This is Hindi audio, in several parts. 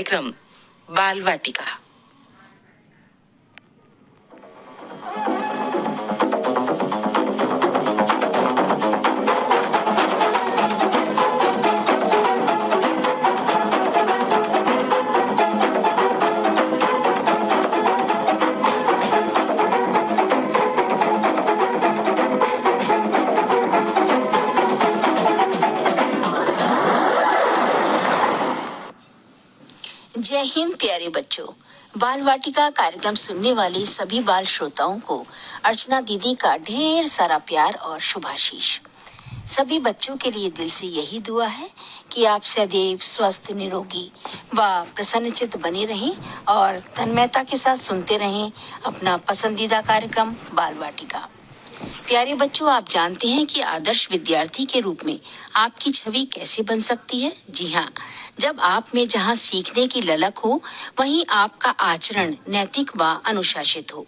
कार्यक्रम बाल वाटिका। जय हिंद प्यारे बच्चों। बाल वाटिका कार्यक्रम सुनने वाले सभी बाल श्रोताओं को अर्चना दीदी का ढेर सारा प्यार और शुभाशीष। सभी बच्चों के लिए दिल से यही दुआ है कि आप सदैव स्वस्थ, निरोगी व प्रसन्नचित्त बने रहें और तन्मयता के साथ सुनते रहें अपना पसंदीदा कार्यक्रम बाल वाटिका। प्यारे बच्चों, आप जानते हैं कि आदर्श विद्यार्थी के रूप में आपकी छवि कैसे बन सकती है? जी हाँ, जब आप में जहाँ सीखने की ललक हो, वहीं आपका आचरण नैतिक व अनुशासित हो।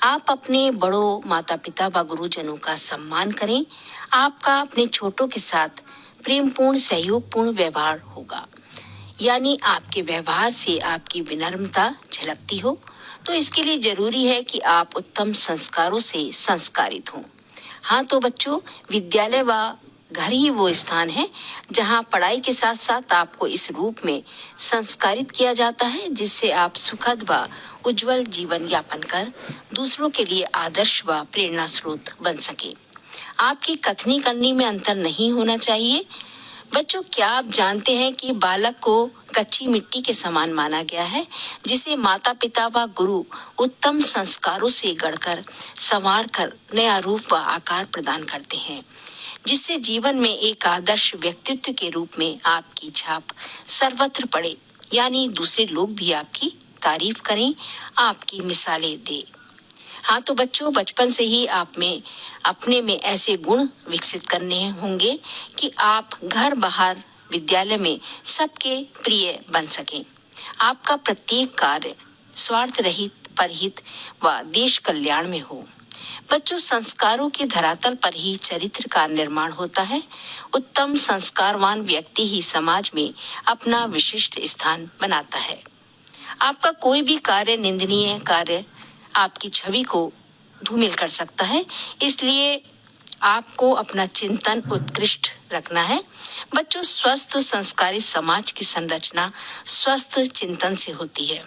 आप अपने बड़ों, माता पिता व गुरुजनों का सम्मान करें। आपका अपने छोटों के साथ प्रेमपूर्ण, सहयोगपूर्ण व्यवहार होगा, यानी आपके व्यवहार से आपकी विनम्रता झलकती हो। तो इसके लिए जरूरी है कि आप उत्तम संस्कारों से संस्कारित हों। हाँ तो बच्चों, विद्यालय व घर ही वो स्थान है जहाँ पढ़ाई के साथ साथ आपको इस रूप में संस्कारित किया जाता है जिससे आप सुखद व उज्जवल जीवन यापन कर दूसरों के लिए आदर्श व प्रेरणा स्रोत बन सके। आपकी कथनी करनी में अंतर नहीं होना चाहिए। बच्चों, क्या आप जानते हैं कि बालक को कच्ची मिट्टी के समान माना गया है, जिसे माता पिता व गुरु उत्तम संस्कारों से गढ़कर संवार कर नया रूप व आकार प्रदान करते हैं, जिससे जीवन में एक आदर्श व्यक्तित्व के रूप में आपकी छाप सर्वत्र पड़े, यानी दूसरे लोग भी आपकी तारीफ करें, आपकी मिसालें दें। हाँ तो बच्चों, बचपन से ही आप में अपने में ऐसे गुण विकसित करने होंगे कि आप घर बाहर विद्यालय में सबके प्रिय बन सकें। आपका प्रत्येक कार्य स्वार्थ रहित, परहित व देश कल्याण में हो। बच्चों, संस्कारों के धरातल पर ही चरित्र का निर्माण होता है। उत्तम संस्कारवान व्यक्ति ही समाज में अपना विशिष्ट स्थान बनाता है। आपका कोई भी कार्य, निंदनीय कार्य आपकी छवि को धूमिल कर सकता है, इसलिए आपको अपना चिंतन उत्कृष्ट रखना है। बच्चों, स्वस्थ संस्कारी समाज की संरचना स्वस्थ चिंतन से होती है।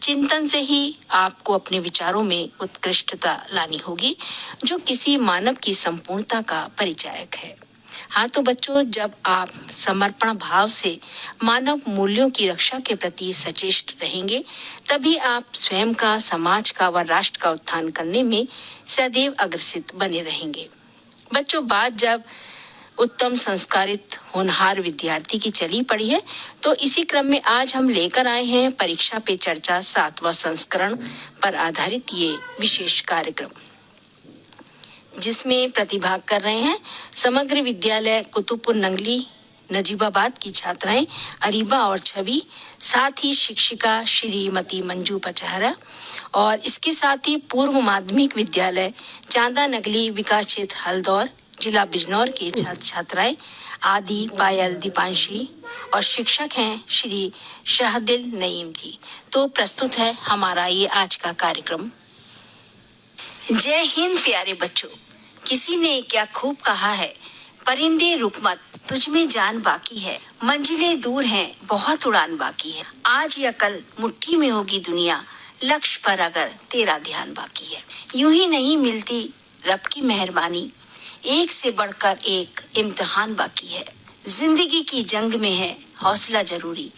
चिंतन से ही आपको अपने विचारों में उत्कृष्टता लानी होगी, जो किसी मानव की संपूर्णता का परिचायक है। हाँ तो बच्चों, जब आप समर्पण भाव से मानव मूल्यों की रक्षा के प्रति सचेत रहेंगे, तभी आप स्वयं का, समाज का व राष्ट्र का उत्थान करने में सदैव अग्रसित बने रहेंगे। बच्चों, बात जब उत्तम संस्कारित होनहार विद्यार्थी की चली पड़ी है, तो इसी क्रम में आज हम लेकर आए हैं परीक्षा पे चर्चा 7वां संस्करण पर आधारित ये विशेष कार्यक्रम, जिसमें प्रतिभाग कर रहे हैं समग्र विद्यालय कुतुबपुर नंगली नजीबाबाद की छात्राएं अरीबा और छवि, साथ ही शिक्षिका श्रीमती मंजू पचहरा, और इसके साथ ही पूर्व माध्यमिक विद्यालय चांदा नगली विकास क्षेत्र हल्दौर, जिला बिजनौर के छात्र छात्राएं आदि, पायल, दीपांशी, और शिक्षक हैं श्री शाहदिल नईम जी। तो प्रस्तुत है हमारा ये आज का कार्यक्रम। जय हिंद प्यारे बच्चों। किसी ने क्या खूब कहा है, परिंदे रुक मत, तुझ में जान बाकी है, मंजिलें दूर हैं, बहुत उड़ान बाकी है, आज या कल मुट्ठी में होगी दुनिया, लक्ष्य पर अगर तेरा ध्यान बाकी है। यूं ही नहीं मिलती रब की मेहरबानी, एक से बढ़कर एक इम्तिहान बाकी है, जिंदगी की जंग में है हौसला जरूरी,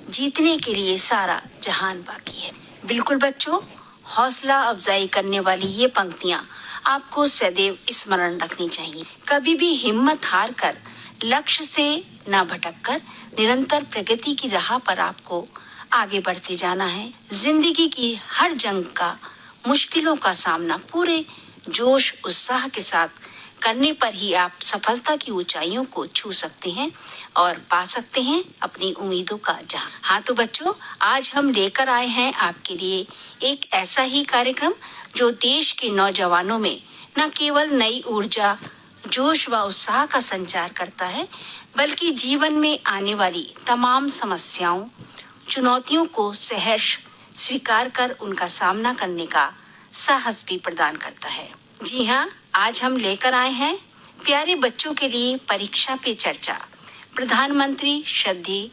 जीतने के लिए सारा जहान बाकी है। बिल्कुल बच्चों, हौसला अफजाई करने वाली ये पंक्तियां आपको सदैव स्मरण रखनी चाहिए। कभी भी हिम्मत हार कर, लक्ष्य से न भटक कर निरंतर प्रगति की राह पर आपको आगे बढ़ते जाना है। जिंदगी की हर जंग का, मुश्किलों का सामना पूरे जोश उत्साह के साथ करने पर ही आप सफलता की ऊंचाइयों को छू सकते हैं और पा सकते हैं अपनी उम्मीदों का जहां। हाँ तो बच्चों, आज हम लेकर आए हैं आपके लिए एक ऐसा ही कार्यक्रम जो देश के नौजवानों में न केवल नई ऊर्जा, जोश व उत्साह का संचार करता है, बल्कि जीवन में आने वाली तमाम समस्याओं चुनौतियों को सहर्ष स्वीकार कर उनका सामना करने का साहस भी प्रदान करता है। जी हाँ, आज हम लेकर आए हैं प्यारे बच्चों के लिए परीक्षा पे चर्चा। प्रधानमंत्री श्रद्धेय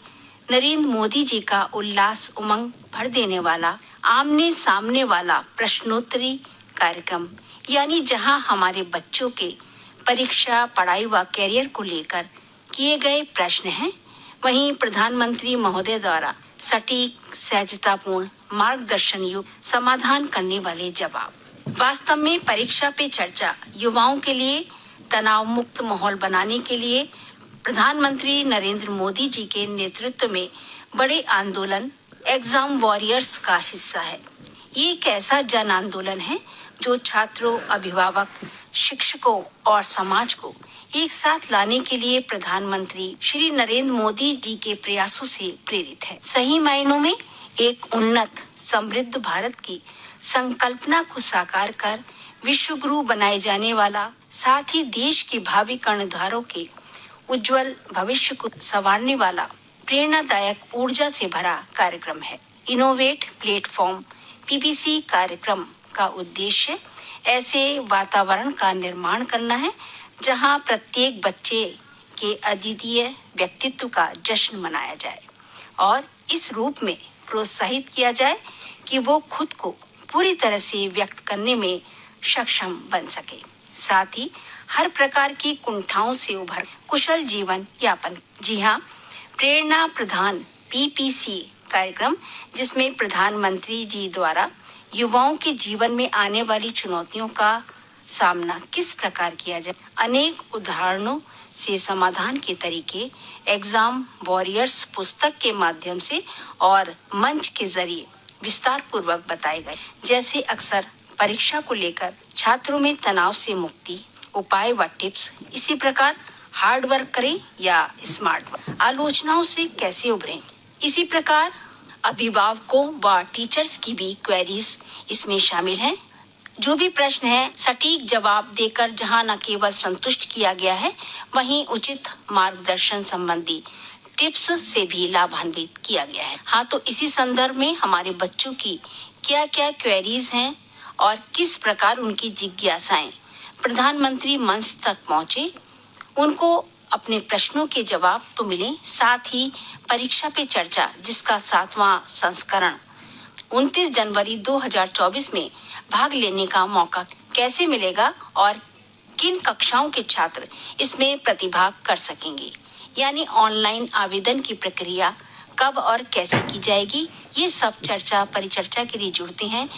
नरेंद्र मोदी जी का उल्लास उमंग भर देने वाला आमने सामने वाला प्रश्नोत्तरी कार्यक्रम, यानी जहां हमारे बच्चों के परीक्षा, पढ़ाई व कैरियर को लेकर किए गए प्रश्न हैं, वहीं प्रधानमंत्री महोदय द्वारा सटीक, सहजतापूर्ण, मार्गदर्शन युक्त समाधान करने वाले जवाब। वास्तव में परीक्षा पे चर्चा युवाओं के लिए तनाव मुक्त माहौल बनाने के लिए प्रधानमंत्री नरेंद्र मोदी जी के नेतृत्व में बड़े आंदोलन एग्जाम वॉरियर्स का हिस्सा है। ये एक ऐसा जन आंदोलन है जो छात्रों, अभिभावक, शिक्षकों और समाज को एक साथ लाने के लिए प्रधानमंत्री श्री नरेंद्र मोदी जी के प्रयासों से प्रेरित है। सही मायनों में एक उन्नत, समृद्ध भारत की संकल्पना को साकार कर विश्व गुरु बनाए जाने वाला, साथ ही देश के भावी कर्णधारों के उज्जवल भविष्य को संवारने वाला प्रेरणादायक ऊर्जा से भरा कार्यक्रम है। इनोवेट प्लेटफॉर्म पीपीसी कार्यक्रम का उद्देश्य ऐसे वातावरण का निर्माण करना है जहां प्रत्येक बच्चे के अद्वितीय व्यक्तित्व का जश्न मनाया जाए और इस रूप में प्रोत्साहित किया जाए कि वो खुद को पूरी तरह से व्यक्त करने में सक्षम बन सके, साथ ही हर प्रकार की कुंठाओं से उभर कुशल जीवन यापन। जी हाँ, प्रेरणा प्रधान पीपीसी कार्यक्रम, जिसमें प्रधानमंत्री जी द्वारा युवाओं के जीवन में आने वाली चुनौतियों का सामना किस प्रकार किया जाए, अनेक उदाहरणों से समाधान के तरीके एग्जाम वॉरियर्स पुस्तक के माध्यम से और मंच के जरिए विस्तार पूर्वक बताए गए। जैसे अक्सर परीक्षा को लेकर छात्रों में तनाव से मुक्ति, उपाय व टिप्स, इसी प्रकार हार्ड वर्क करें या स्मार्ट वर्क, आलोचनाओं से कैसे उभरें, इसी प्रकार अभिभावकों व टीचर्स की भी क्वेरीज इसमें शामिल हैं। जो भी प्रश्न है सटीक जवाब देकर जहां न केवल संतुष्ट किया गया है, वहीं उचित मार्गदर्शन संबंधी टिप्स से भी लाभान्वित किया गया है। हाँ, तो इसी संदर्भ में हमारे बच्चों की क्या क्या क्वेरीज हैं और किस प्रकार उनकी जिज्ञासाएं प्रधानमंत्री मंच तक पहुंचे, उनको अपने प्रश्नों के जवाब तो मिले, साथ ही परीक्षा पे चर्चा जिसका 7वां संस्करण 29 जनवरी 2024 में भाग लेने का मौका कैसे मिलेगा और किन कक्षाओं के छात्र इसमें प्रतिभाग कर सकेंगे, यानी ऑनलाइन आवेदन की प्रक्रिया कब और कैसे की जाएगी, ये सब चर्चा परिचर्चा के लिए जुड़ते हैं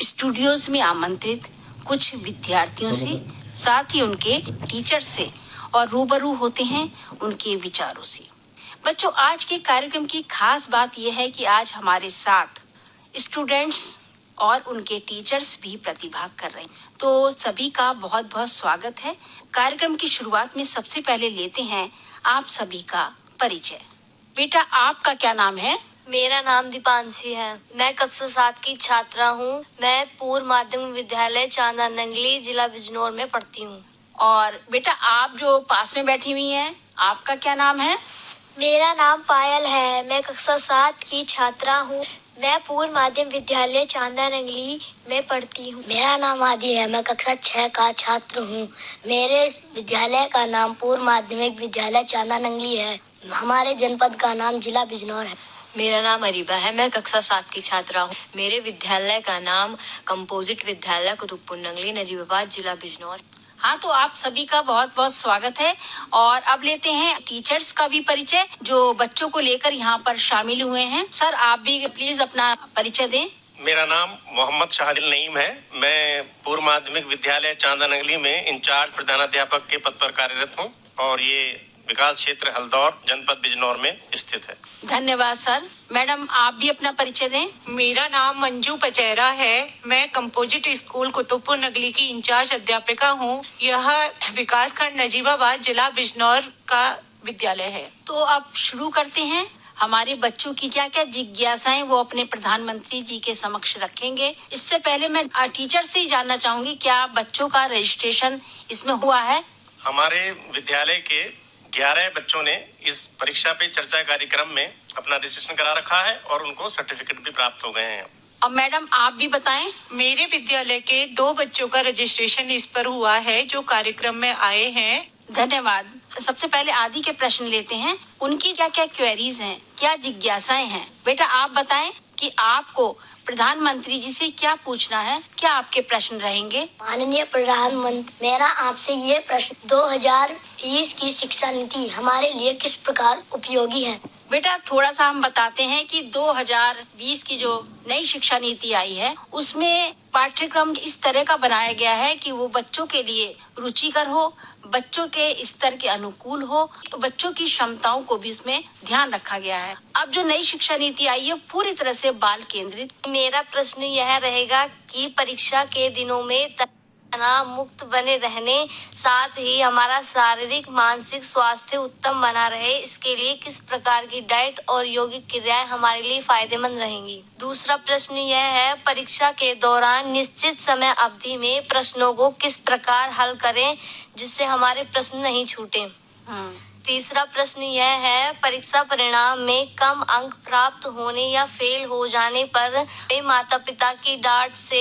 स्टूडियोज में आमंत्रित कुछ विद्यार्थियों से, साथ ही उनके टीचर से, और रूबरू होते हैं उनके विचारों से। बच्चों, आज के कार्यक्रम की खास बात यह है कि आज हमारे साथ स्टूडेंट्स और उनके टीचर्स भी प्रतिभाग कर रहे हैं, तो सभी का बहुत बहुत स्वागत है। कार्यक्रम की शुरुआत में सबसे पहले लेते हैं आप सभी का परिचय। बेटा, आपका क्या नाम है? मेरा नाम दीपांशी है। मैं कक्षा 7 की छात्रा हूँ। मैं पूर्व माध्यमिक विद्यालय चांदा नंगली, जिला बिजनौर में पढ़ती हूँ। और बेटा, आप जो पास में बैठी हुई हैं, आपका क्या नाम है? मेरा नाम पायल है। मैं कक्षा 7 की छात्रा हूँ। मैं पूर्व माध्यमिक विद्यालय चांदा नंगली में पढ़ती हूँ। मेरा नाम आदि है। मैं कक्षा 6 का छात्र हूँ। मेरे विद्यालय का नाम पूर्व माध्यमिक विद्यालय चांदा नंगली है। हमारे जनपद का नाम जिला बिजनौर है। मेरा नाम अरीबा है। मैं कक्षा 7 की छात्रा हूँ। मेरे विद्यालय का नाम कंपोजिट विद्यालय कुतुबपुर नंगली, नजीबाबाद, जिला बिजनौर। हाँ, तो आप सभी का बहुत बहुत स्वागत है। और अब लेते हैं टीचर्स का भी परिचय जो बच्चों को लेकर यहाँ पर शामिल हुए हैं। सर, आप भी प्लीज अपना परिचय दें। मेरा नाम मोहम्मद शाहदिल नईम है। मैं पूर्व माध्यमिक विद्यालय चांदा नंगली में इंचार्ज प्रधानाध्यापक के पद पर कार्यरत हूँ और ये विकास क्षेत्र हल्दौर, जनपद बिजनौर में स्थित है। धन्यवाद सर। मैडम, आप भी अपना परिचय दें। मेरा नाम मंजू पचेरा है। मैं कंपोजिट स्कूल कुतुबपुर नगली की इंचार्ज अध्यापिका हूँ। यह विकास खंड नजीबाबाद, जिला बिजनौर का विद्यालय है। तो अब शुरू करते हैं। हमारे बच्चों की क्या क्या जिज्ञासाएं वो अपने प्रधानमंत्री जी के समक्ष रखेंगे। इससे पहले मैं टीचर से ही जानना चाहूंगी, क्या बच्चों का रजिस्ट्रेशन इसमें हुआ है? हमारे विद्यालय के 11 बच्चों ने इस परीक्षा पे चर्चा कार्यक्रम में अपना रजिस्ट्रेशन करा रखा है और उनको सर्टिफिकेट भी प्राप्त हो गए हैं। अब मैडम आप भी बताएं। मेरे विद्यालय के 2 बच्चों का रजिस्ट्रेशन इस पर हुआ है जो कार्यक्रम में आए हैं। धन्यवाद। सबसे पहले आदि के प्रश्न लेते हैं। उनकी क्या क्या क्वेरीज हैं, क्या जिज्ञासाएं हैं? बेटा आप बताएं कि आपको प्रधानमंत्री जी से क्या पूछना है, क्या आपके प्रश्न रहेंगे? माननीय प्रधानमंत्री, मेरा आपसे ये प्रश्न 2020 की शिक्षा नीति हमारे लिए किस प्रकार उपयोगी है? बेटा थोड़ा सा हम बताते हैं कि 2020 की जो नई शिक्षा नीति आई है उसमें पाठ्यक्रम इस तरह का बनाया गया है कि वो बच्चों के लिए रुचिकर हो, बच्चों के स्तर के अनुकूल हो, तो बच्चों की क्षमताओं को भी इसमें ध्यान रखा गया है। अब जो नई शिक्षा नीति आई है पूरी तरह से बाल केंद्रित। मेरा प्रश्न यह रहेगा कि परीक्षा के दिनों में तनाव मुक्त बने रहने साथ ही हमारा शारीरिक मानसिक स्वास्थ्य उत्तम बना रहे, इसके लिए किस प्रकार की डाइट और यौगिक क्रियाएं हमारे लिए फायदेमंद रहेंगी? दूसरा प्रश्न यह है, परीक्षा के दौरान निश्चित समय अवधि में प्रश्नों को किस प्रकार हल करें जिससे हमारे प्रश्न नहीं छूटे? तीसरा प्रश्न यह है, परीक्षा परिणाम में कम अंक प्राप्त होने या फेल हो जाने पर माता पिता की डांट से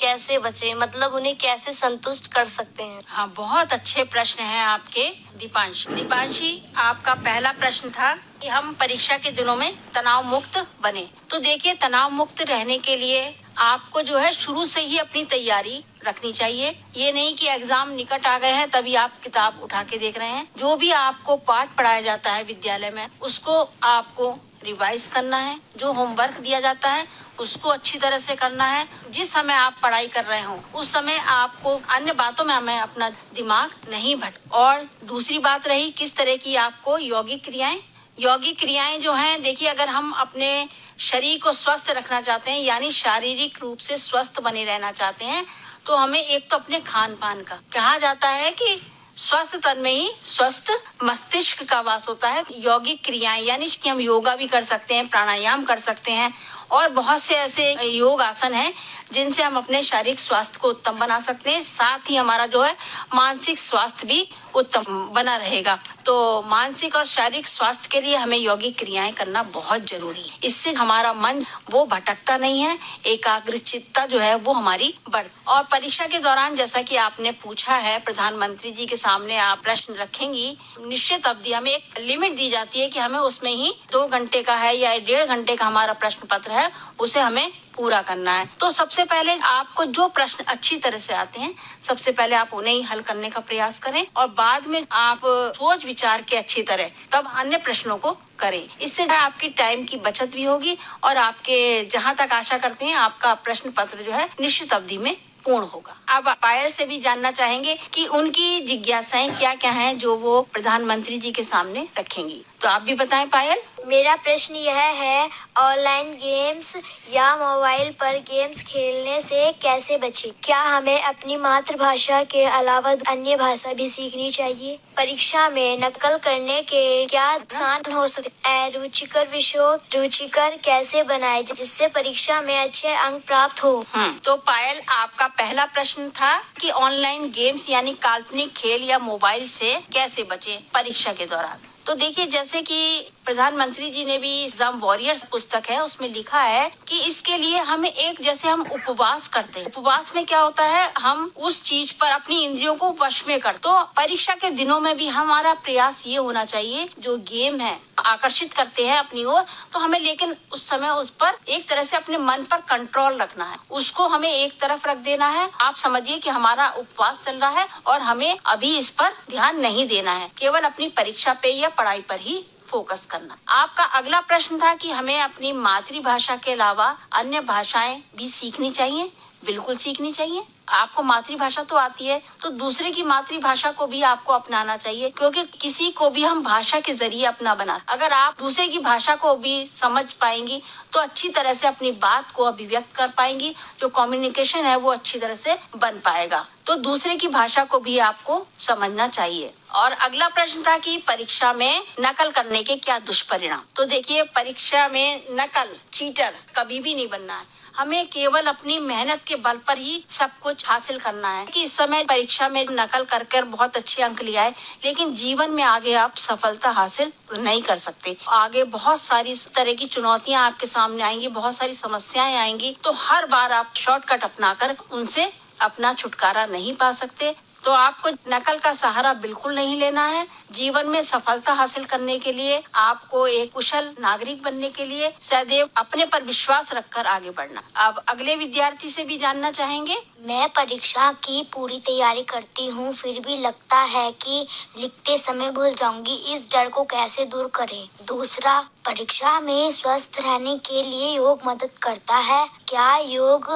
कैसे बचे, मतलब उन्हें कैसे संतुष्ट कर सकते हैं? हाँ, बहुत अच्छे प्रश्न हैं आपके। दीपांशी आपका पहला प्रश्न था कि हम परीक्षा के दिनों में तनाव मुक्त बने। तो देखिए, तनाव मुक्त रहने के लिए आपको जो है शुरू से ही अपनी तैयारी रखनी चाहिए। ये नहीं कि एग्जाम निकट आ गए हैं तभी आप किताब उठा के देख रहे हैं। जो भी आपको पाठ पढ़ाया जाता है विद्यालय में उसको आपको रिवाइज करना है। जो होमवर्क दिया जाता है उसको अच्छी तरह से करना है। जिस समय आप पढ़ाई कर रहे हो उस समय आपको अन्य बातों में हमें अपना दिमाग नहीं भटक। और दूसरी बात रही किस तरह की आपको यौगिक क्रियाएं जो हैं, देखिए अगर हम अपने शरीर को स्वस्थ रखना चाहते हैं यानी शारीरिक रूप से स्वस्थ बने रहना चाहते हैं तो हमें एक तो अपने खान पान का, कहा जाता है कि स्वस्थ तन में ही स्वस्थ मस्तिष्क का वास होता है। यौगिक क्रियाएं यानी कि हम योगा भी कर सकते हैं, प्राणायाम कर सकते हैं और बहुत से ऐसे योग आसन हैं जिनसे हम अपने शारीरिक स्वास्थ्य को उत्तम बना सकते हैं। साथ ही हमारा जो है मानसिक स्वास्थ्य भी उत्तम बना रहेगा। तो मानसिक और शारीरिक स्वास्थ्य के लिए हमें यौगिक क्रियाएं करना बहुत जरूरी है। इससे हमारा मन वो भटकता नहीं है, एकाग्रचित्ता जो है वो हमारी बढ़। और परीक्षा के दौरान जैसा कि आपने पूछा है, प्रधानमंत्री जी के सामने आप प्रश्न रखेंगी, निश्चित अवधि हमें एक लिमिट दी जाती है कि हमें उसमें ही 2 घंटे का है या 1.5 घंटे का हमारा प्रश्न पत्र है, उसे हमें पूरा करना है। तो सबसे पहले आपको जो प्रश्न अच्छी तरह से आते हैं सबसे पहले आप उन्हें ही हल करने का प्रयास करें और बाद में आप सोच विचार के अच्छी तरह तब अन्य प्रश्नों को करें। इससे आपकी टाइम की बचत भी होगी और आपके जहां तक आशा करते हैं आपका प्रश्न पत्र जो है निश्चित अवधि में पूर्ण होगा। अब पायल से भी जानना चाहेंगे कि उनकी जिज्ञासाएं क्या क्या हैं जो वो प्रधानमंत्री जी के सामने रखेंगी। तो आप भी बताएं पायल। मेरा प्रश्न यह है, ऑनलाइन गेम्स या मोबाइल पर गेम्स खेलने से कैसे बचें? क्या हमें अपनी मातृभाषा के अलावा अन्य भाषा भी सीखनी चाहिए? परीक्षा में नकल करने के क्या नुकसान हो सकते? रुचिकर विषयों रुचिकर कैसे बनाए जिससे परीक्षा में अच्छे अंक प्राप्त हो? तो पायल आपका पहला प्रश्न था कि ऑनलाइन गेम्स यानी काल्पनिक खेल या मोबाइल से कैसे बचें परीक्षा के दौरान। तो देखिए, जैसे कि प्रधानमंत्री जी ने भी एग्जाम वॉरियर्स पुस्तक है उसमें लिखा है कि इसके लिए हमें एक जैसे हम उपवास करते हैं, उपवास में क्या होता है हम उस चीज पर अपनी इंद्रियों को वश में कर। तो परीक्षा के दिनों में भी हमारा प्रयास ये होना चाहिए जो गेम है आकर्षित करते हैं अपनी ओर, तो हमें लेकिन उस समय उस पर एक तरह से अपने मन पर कंट्रोल रखना है, उसको हमें एक तरफ रख देना है। आप समझिए कि हमारा उपवास चल रहा है और हमें अभी इस पर ध्यान नहीं देना है, केवल अपनी परीक्षा पे या पढ़ाई पर ही फोकस करना। आपका अगला प्रश्न था कि हमें अपनी मातृभाषा के अलावा अन्य भाषाएं भी सीखनी चाहिए। बिल्कुल सीखनी चाहिए। आपको मातृभाषा तो आती है तो दूसरे की मातृभाषा को भी आपको अपनाना चाहिए, क्योंकि किसी को भी हम भाषा के जरिए अपना बना। अगर आप दूसरे की भाषा को भी समझ पाएंगी तो अच्छी तरह से अपनी बात को अभिव्यक्त कर पाएंगी, जो कम्युनिकेशन है वो अच्छी तरह से बन पाएगा। तो दूसरे की भाषा को भी आपको समझना चाहिए। और अगला प्रश्न था कि परीक्षा में नकल करने के क्या दुष्परिणाम। तो देखिए, परीक्षा में नकल चीटर कभी भी नहीं बनना है। हमें केवल अपनी मेहनत के बल पर ही सब कुछ हासिल करना है। कि इस समय परीक्षा में नकल कर बहुत अच्छे अंक लिया है, लेकिन जीवन में आगे आप सफलता हासिल नहीं कर सकते। आगे बहुत सारी इस तरह की चुनौतियां आपके सामने आएंगी, बहुत सारी समस्याएं आएंगी, तो हर बार आप शॉर्टकट अपनाकर उनसे अपना छुटकारा नहीं पा सकते। तो आपको नकल का सहारा बिल्कुल नहीं लेना है। जीवन में सफलता हासिल करने के लिए, आपको एक कुशल नागरिक बनने के लिए सदैव अपने पर विश्वास रखकर आगे बढ़ना। अब अगले विद्यार्थी से भी जानना चाहेंगे। मैं परीक्षा की पूरी तैयारी करती हूँ, फिर भी लगता है कि लिखते समय भूल जाऊंगी। इस डर को कैसे दूर करें? दूसरा, परीक्षा में स्वस्थ रहने के लिए योग मदद करता है। क्या योग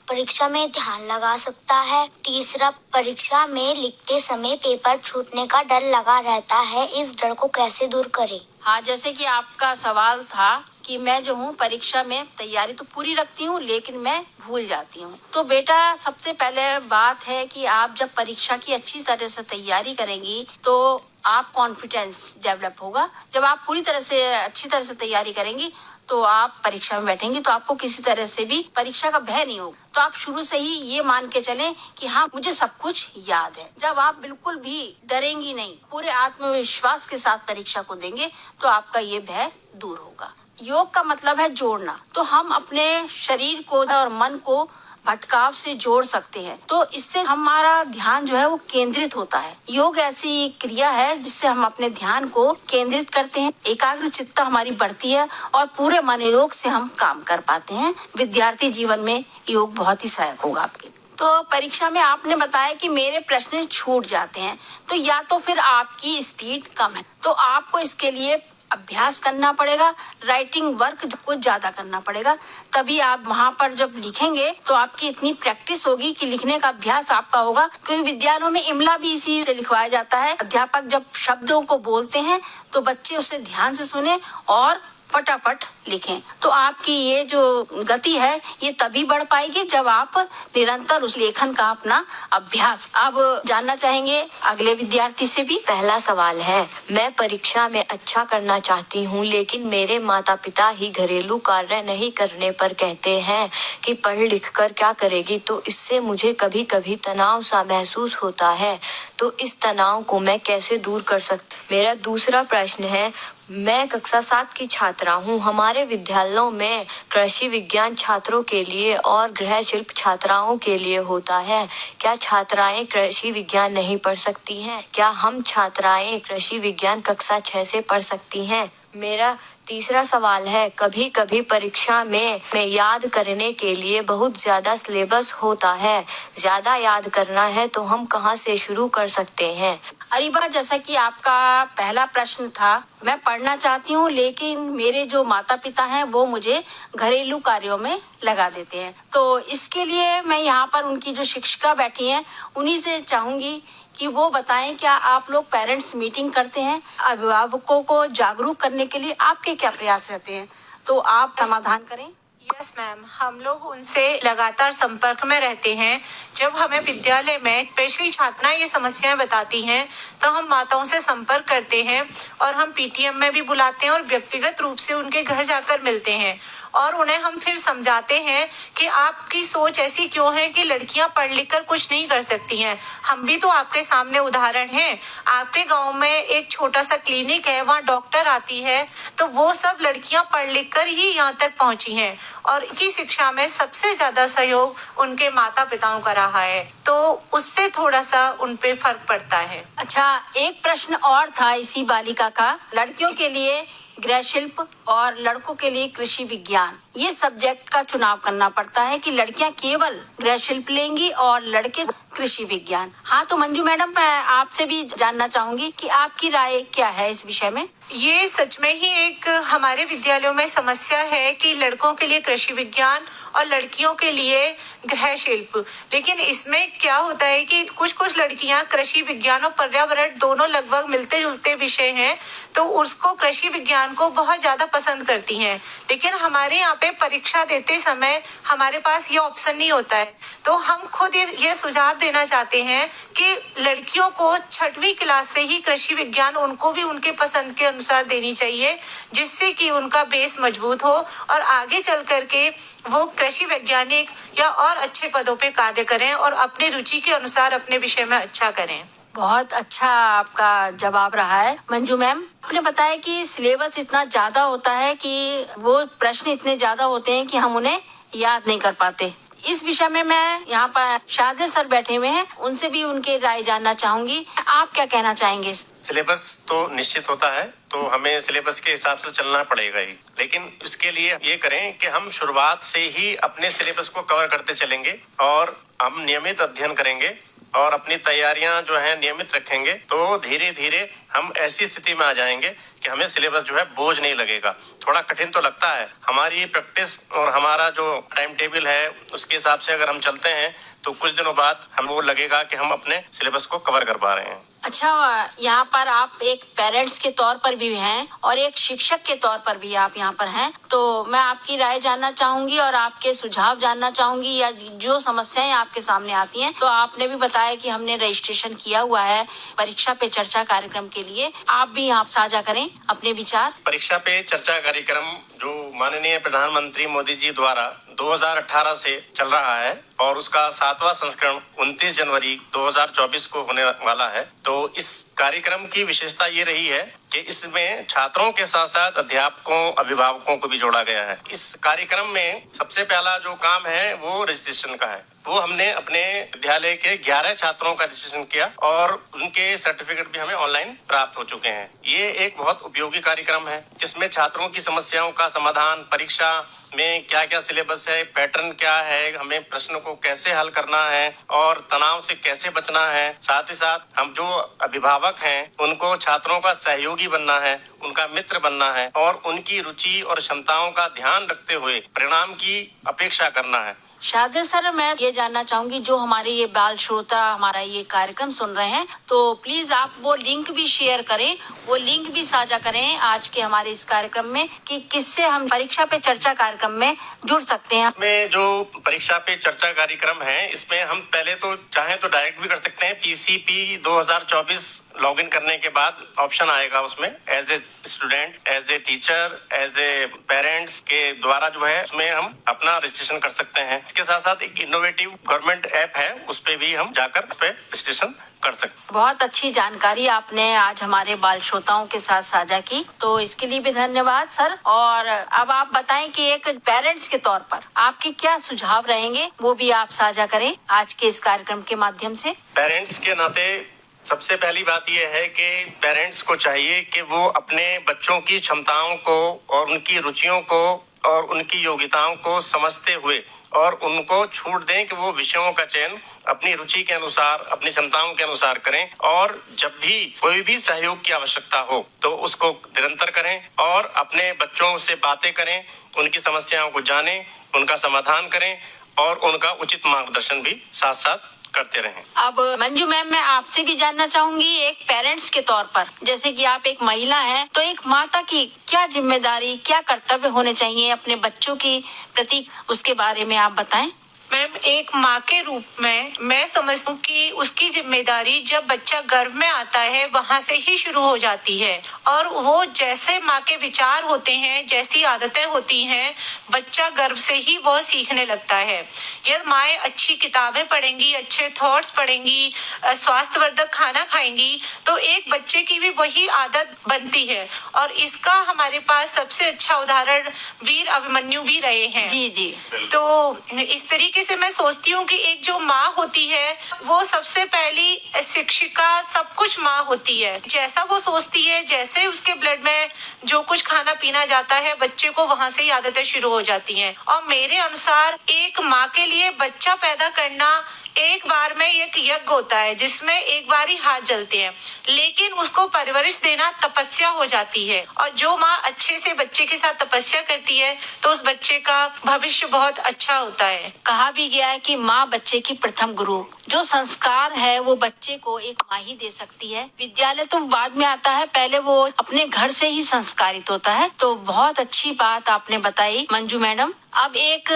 परीक्षा में ध्यान लगा सकता है? तीसरा, परीक्षा में लिखते समय पेपर छूटने का डर लगा रहता है, इस डर को कैसे दूर करें? हाँ, जैसे कि आपका सवाल था कि मैं जो हूँ परीक्षा में तैयारी तो पूरी रखती हूँ, लेकिन मैं भूल जाती हूँ। तो बेटा, सबसे पहले बात है कि आप जब परीक्षा की अच्छी तरह से तैयारी करेंगी तो आप कॉन्फिडेंस डेवलप होगा। जब आप पूरी तरह से अच्छी तरह से तैयारी करेंगी तो आप परीक्षा में बैठेंगे तो आपको किसी तरह से भी परीक्षा का भय नहीं होगा। तो आप शुरू से ही ये मान के चलें कि हाँ, मुझे सब कुछ याद है। जब आप बिल्कुल भी डरेंगी नहीं, पूरे आत्मविश्वास के साथ परीक्षा को देंगे तो आपका ये भय दूर होगा। योग का मतलब है जोड़ना। तो हम अपने शरीर को और मन को भटकाव से जोड़ सकते हैं, तो इससे हमारा ध्यान जो है वो केंद्रित होता है। योग ऐसी क्रिया है जिससे हम अपने ध्यान को केंद्रित करते हैं, एकाग्र चित्ता हमारी बढ़ती है और पूरे मनोयोग से हम काम कर पाते हैं। विद्यार्थी जीवन में योग बहुत ही सहायक होगा आपके। तो परीक्षा में आपने बताया कि मेरे प्रश्न छूट जाते हैं, तो या तो फिर आपकी स्पीड कम है, तो आपको इसके लिए अभ्यास करना पड़ेगा, राइटिंग वर्क को ज्यादा करना पड़ेगा। तभी आप वहाँ पर जब लिखेंगे तो आपकी इतनी प्रैक्टिस होगी कि लिखने का अभ्यास आपका होगा। क्योंकि विद्यालयों में इमला भी इसी से लिखवाया जाता है। अध्यापक जब शब्दों को बोलते हैं तो बच्चे उसे ध्यान से सुने और फटाफट लिखें। तो आपकी ये जो गति है ये तभी बढ़ पाएगी जब आप निरंतर उस लेखन का अपना अभ्यास। अब जानना चाहेंगे अगले विद्यार्थी से भी। पहला सवाल है, मैं परीक्षा में अच्छा करना चाहती हूँ, लेकिन मेरे माता पिता ही घरेलू कार्य नहीं करने पर कहते हैं कि पढ़ लिख कर क्या करेगी। तो इससे मुझे कभी कभी तनाव सा महसूस होता है, तो इस तनाव को मैं कैसे दूर कर सकती। मेरा दूसरा प्रश्न है, मैं कक्षा 7 की छात्रा हूँ। हमारे विद्यालयों में कृषि विज्ञान छात्रों के लिए और गृह शिल्प छात्राओं के लिए होता है। क्या छात्राएं कृषि विज्ञान नहीं पढ़ सकती हैं? क्या हम छात्राएं कृषि विज्ञान कक्षा 6 से पढ़ सकती हैं? मेरा तीसरा सवाल है, कभी कभी परीक्षा में याद करने के लिए बहुत ज्यादा सिलेबस होता है, ज्यादा याद करना है तो हम कहाँ से शुरू कर सकते हैं? अरीबा, जैसा कि आपका पहला प्रश्न था, मैं पढ़ना चाहती हूँ लेकिन मेरे जो माता पिता हैं वो मुझे घरेलू कार्यों में लगा देते हैं। तो इसके लिए मैं यहाँ पर उनकी जो शिक्षिका बैठी हैं उन्हीं से चाहूंगी कि वो बताएं, क्या आप लोग पेरेंट्स मीटिंग करते हैं? अभिभावकों को जागरूक करने के लिए आपके क्या प्रयास रहते हैं? तो आप समाधान करें। यस मैम, हम लोग उनसे लगातार संपर्क में रहते हैं। जब हमें विद्यालय में स्पेशली छात्राएं ये समस्याएं बताती हैं तो हम माताओं से संपर्क करते हैं और हम पीटीएम में भी बुलाते हैं और व्यक्तिगत रूप से उनके घर जाकर मिलते हैं और उन्हें हम फिर समझाते हैं कि आपकी सोच ऐसी क्यों है कि लड़कियां पढ़ लिख कर कुछ नहीं कर सकती हैं। हम भी तो आपके सामने उदाहरण हैं। आपके गांव में एक छोटा सा क्लिनिक है, वहाँ डॉक्टर आती है, तो वो सब लड़कियां पढ़ लिख कर ही यहाँ तक पहुंची हैं और इनकी शिक्षा में सबसे ज्यादा सहयोग उनके माता पिताओं का रहा है, तो उससे थोड़ा सा उन पे फर्क पड़ता है। अच्छा, एक प्रश्न और था इसी बालिका का, लड़कियों के लिए गृह शिल्प और लड़कों के लिए कृषि विज्ञान, ये सब्जेक्ट का चुनाव करना पड़ता है कि लड़कियां केवल गृह शिल्प लेंगी और लड़के कृषि विज्ञान। हाँ, तो मंजू मैडम, मैं आपसे भी जानना चाहूंगी कि आपकी राय क्या है इस विषय में? ये सच में ही एक हमारे विद्यालयों में समस्या है कि लड़कों के लिए कृषि विज्ञान और लड़कियों के लिए गृह शिल्प। लेकिन इसमें क्या होता है कि कुछ लड़कियां कृषि विज्ञान और पर्यावरण दोनों लगभग मिलते जुलते विषय हैं, तो उसको कृषि विज्ञान को बहुत ज्यादा पसंद करती हैं। लेकिन हमारे यहाँ पे परीक्षा देते समय हमारे पास ये ऑप्शन नहीं होता है, तो हम खुद ये सुझाव देना चाहते हैं कि लड़कियों को 6वीं क्लास से ही कृषि विज्ञान उनको भी उनके पसंद के अनुसार देनी चाहिए, जिससे कि उनका बेस मजबूत हो और आगे चल करके वो कृषि वैज्ञानिक या और अच्छे पदों पे कार्य करें और अपनी रुचि के अनुसार अपने विषय में अच्छा करें। बहुत अच्छा आपका जवाब रहा है मंजू मैम। आपने बताया कि सिलेबस इतना ज्यादा होता है कि वो प्रश्न इतने ज्यादा होते हैं कि हम उन्हें याद नहीं कर पाते। इस विषय में मैं यहाँ पर शादिल सर बैठे हुए हैं, उनसे भी उनके राय जानना चाहूंगी। आप क्या कहना चाहेंगे? सिलेबस तो निश्चित होता है, तो हमें सिलेबस के हिसाब से चलना पड़ेगा ही, लेकिन इसके लिए ये करें कि हम शुरुआत से ही अपने सिलेबस को कवर करते चलेंगे और हम नियमित अध्ययन करेंगे और अपनी तैयारियां जो है नियमित रखेंगे, तो धीरे धीरे हम ऐसी स्थिति में आ जाएंगे कि हमें सिलेबस जो है बोझ नहीं लगेगा। थोड़ा कठिन तो लगता है, हमारी प्रैक्टिस और हमारा जो टाइम टेबल है उसके हिसाब से अगर हम चलते हैं तो कुछ दिनों बाद हमको लगेगा कि हम अपने सिलेबस को कवर कर पा रहे हैं। अच्छा, यहाँ पर आप एक पेरेंट्स के तौर पर भी हैं और एक शिक्षक के तौर पर भी आप यहाँ पर हैं, तो मैं आपकी राय जानना चाहूंगी और आपके सुझाव जानना चाहूंगी या जो समस्याएं आपके सामने आती हैं। तो आपने भी बताया कि हमने रजिस्ट्रेशन किया हुआ है परीक्षा पे चर्चा कार्यक्रम के लिए, आप भी यहाँ साझा करें अपने विचार। परीक्षा पे चर्चा कार्यक्रम जो माननीय प्रधानमंत्री मोदी जी द्वारा 2018 से चल रहा है और उसका 7वां संस्करण 29 जनवरी 2024 को होने वाला है। तो इस कार्यक्रम की विशेषता ये रही है कि इसमें छात्रों के साथ साथ अध्यापकों, अभिभावकों को भी जोड़ा गया है। इस कार्यक्रम में सबसे पहला जो काम है वो रजिस्ट्रेशन का है। वो हमने अपने विद्यालय के 11 छात्रों का रजिस्ट्रेशन किया और उनके सर्टिफिकेट भी हमें ऑनलाइन प्राप्त हो चुके हैं। ये एक बहुत उपयोगी कार्यक्रम है जिसमें छात्रों की समस्याओं का समाधान, परीक्षा में क्या क्या सिलेबस है, पैटर्न क्या है, हमें प्रश्नों को कैसे हल करना है और तनाव से कैसे बचना है, साथ ही साथ हम जो अभिभावक हैं उनको छात्रों का सहयोगी बनना है, उनका मित्र बनना है और उनकी रुचि और क्षमताओं का ध्यान रखते हुए परिणाम की अपेक्षा करना है। शादिल सर, मैं ये जानना चाहूंगी, जो हमारे ये बाल श्रोता हमारा ये कार्यक्रम सुन रहे हैं, तो प्लीज आप वो लिंक भी शेयर करें, वो लिंक भी साझा करें आज के हमारे इस कार्यक्रम में कि किससे हम परीक्षा पे चर्चा कार्यक्रम में जुड़ सकते हैं। इसमें जो परीक्षा पे चर्चा कार्यक्रम है इसमें हम पहले तो चाहें तो डायरेक्ट भी कर सकते हैं। PCP 2024 लॉगिन करने के बाद ऑप्शन आएगा, उसमें as a student, as a teacher, as a parents के द्वारा जो है उसमें हम अपना रजिस्ट्रेशन कर सकते हैं। इसके साथ साथ एक इनोवेटिव गवर्नमेंट ऐप है, उस पे भी हम जाकर पे रजिस्ट्रेशन कर सकते। बहुत अच्छी जानकारी आपने आज हमारे बाल श्रोताओं के साथ साझा की, तो इसके लिए भी धन्यवाद सर। और अब आप बताएं कि एक पेरेंट्स के तौर पर आपके क्या सुझाव रहेंगे, वो भी आप साझा करें आज के इस कार्यक्रम के माध्यम से। पेरेंट्स के नाते सबसे पहली बात यह है कि पेरेंट्स को चाहिए कि वो अपने बच्चों की क्षमताओं को और उनकी रुचियों को और उनकी योग्यताओं को समझते हुए और उनको छूट दें कि वो विषयों का चयन अपनी रुचि के अनुसार, अपनी क्षमताओं के अनुसार करें और जब भी कोई भी सहयोग की आवश्यकता हो तो उसको निरंतर करें और अपने बच्चों से बातें करें, उनकी समस्याओं को जानें, उनका समाधान करें और उनका उचित मार्गदर्शन भी साथ साथ करते रहें। अब मंजू मैम, मैं आपसे भी जानना चाहूंगी एक पेरेंट्स के तौर पर, जैसे कि आप एक महिला हैं, तो एक माता की क्या जिम्मेदारी, क्या कर्तव्य होने चाहिए अपने बच्चों की प्रति, उसके बारे में आप बताएं। मैम, एक माँ के रूप में मैं समझती हूँ कि उसकी जिम्मेदारी जब बच्चा गर्भ में आता है वहाँ से ही शुरू हो जाती है और वो जैसे माँ के विचार होते हैं, जैसी आदतें होती हैं, बच्चा गर्भ से ही वो सीखने लगता है। यदि माएँ अच्छी किताबें पढ़ेंगी, अच्छे थॉट्स पढ़ेंगी, स्वास्थ्यवर्धक खाना खाएंगी तो एक बच्चे की भी वही आदत बनती है और इसका हमारे पास सबसे अच्छा उदाहरण वीर अभिमन्यु भी रहे हैं। जी जी। तो इस तरीके से मैं सोचती हूँ कि एक जो माँ होती है वो सबसे पहली शिक्षिका, सब कुछ माँ होती है। जैसा वो सोचती है, जैसे उसके ब्लड में जो कुछ खाना पीना जाता है, बच्चे को वहाँ से ही आदतें शुरू हो जाती हैं। और मेरे अनुसार एक माँ के लिए बच्चा पैदा करना एक बार में एक यज्ञ होता है जिसमें एक बार ही हाथ जलते हैं, लेकिन उसको परवरिश देना तपस्या हो जाती है। और जो माँ अच्छे से बच्चे के साथ तपस्या करती है तो उस बच्चे का भविष्य बहुत अच्छा होता है। कहा भी गया है कि माँ बच्चे की प्रथम गुरु, जो संस्कार है वो बच्चे को एक माँ ही दे सकती है। विद्यालय तो बाद में आता है, पहले वो अपने घर से ही संस्कारित होता है। तो बहुत अच्छी बात आपने बताई मंजू मैडम। अब एक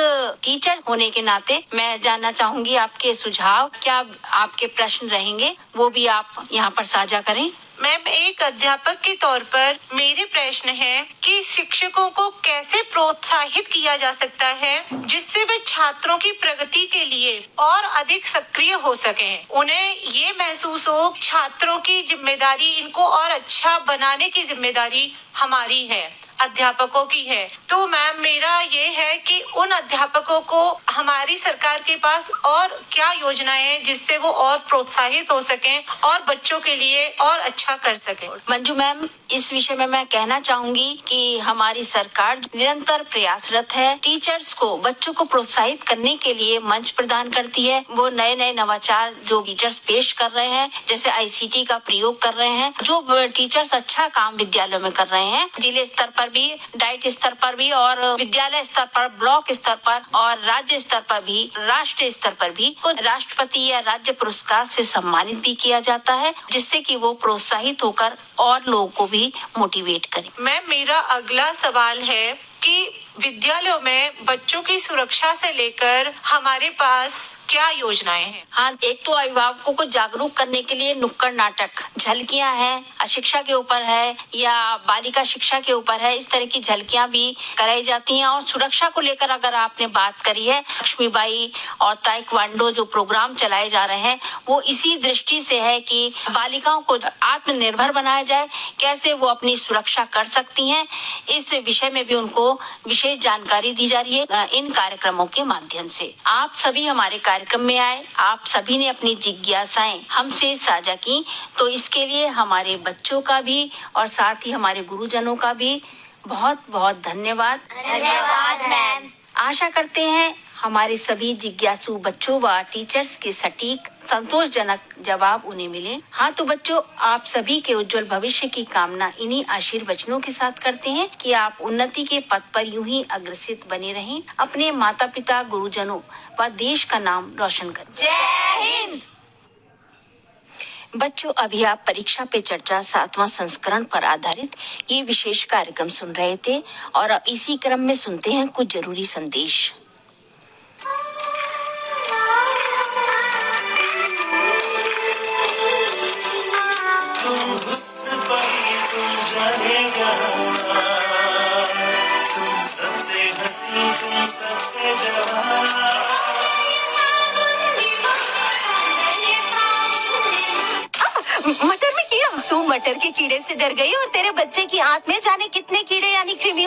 टीचर होने के नाते मैं जानना चाहूंगी आपके सुझाव, क्या आपके प्रश्न रहेंगे वो भी आप यहाँ पर साझा करें। मैम, एक अध्यापक के तौर पर मेरे प्रश्न है कि शिक्षकों को कैसे प्रोत्साहित किया जा सकता है जिससे वे छात्रों की प्रगति के लिए और अधिक सक्रिय हो सकें। उन्हें ये महसूस हो छात्रों की जिम्मेदारी, इनको और अच्छा बनाने की जिम्मेदारी हमारी है, अध्यापकों की है। तो मैम, मेरा ये है कि उन अध्यापकों को हमारी सरकार के पास और क्या योजनाएं हैं जिससे वो और प्रोत्साहित हो सकें और बच्चों के लिए और अच्छा कर सकें। मंजू मैम, इस विषय में मैं कहना चाहूंगी कि हमारी सरकार निरंतर प्रयासरत है। टीचर्स को, बच्चों को प्रोत्साहित करने के लिए मंच प्रदान करती है। वो नए नए नवाचार जो टीचर्स पेश कर रहे हैं, जैसे ICT का प्रयोग कर रहे हैं, जो टीचर्स अच्छा काम विद्यालयों में कर रहे हैं, जिले स्तर पर भी, डाइट स्तर पर भी और विद्यालय स्तर पर, ब्लॉक स्तर पर और राज्य स्तर पर भी, राष्ट्रीय स्तर पर भी को राष्ट्रपति या राज्य पुरस्कार से सम्मानित भी किया जाता है, जिससे कि वो प्रोत्साहित होकर और लोगों को भी मोटिवेट करें। मैम, मेरा अगला सवाल है कि विद्यालयों में बच्चों की सुरक्षा से लेकर हमारे पास क्या योजनाएं हैं? हाँ, एक तो अभिभावकों को जागरूक करने के लिए नुक्कड़ नाटक, झलकियां हैं, शिक्षा के ऊपर है या बालिका शिक्षा के ऊपर है, इस तरह की झलकियां भी कराई जाती हैं। और सुरक्षा को लेकर अगर आपने बात करी है, लक्ष्मीबाई और ताइक्वांडो जो प्रोग्राम चलाए जा रहे हैं, वो इसी दृष्टि से है कि बालिकाओं को आत्मनिर्भर बनाया जाए, कैसे वो अपनी सुरक्षा कर सकती हैं, इस विषय में भी उनको विशेष जानकारी दी जा रही है इन कार्यक्रमों के माध्यम से। आप सभी हमारे कार्यक्रम में आए, आप सभी ने अपनी जिज्ञासाएं हमसे साझा की, तो इसके लिए हमारे बच्चों का भी और साथ ही हमारे गुरुजनों का भी बहुत बहुत धन्यवाद। धन्यवाद मैम। आशा करते हैं हमारे सभी जिज्ञासु बच्चों व टीचर्स के सटीक संतोषजनक जवाब उन्हें मिले। हाँ तो बच्चों, आप सभी के उज्जवल भविष्य की कामना इन्हीं आशीर्वचनों के साथ करते हैं कि आप उन्नति के पथ पर यूं ही अग्रसित बने रहें, अपने माता पिता, गुरुजनों व देश का नाम रोशन करें। जय हिंद। बच्चों, अभी आप परीक्षा पे चर्चा 7वां संस्करण पर आधारित ये विशेष कार्यक्रम सुन रहे थे और अब इसी क्रम में सुनते हैं कुछ जरूरी संदेश। तुम सबसे हंसी, तुम सबसे जवान। मटर में कीड़ा। तू मटर के कीड़े से डर गई और तेरे बच्चे की आंत में जाने कितने कीड़े यानी कृमि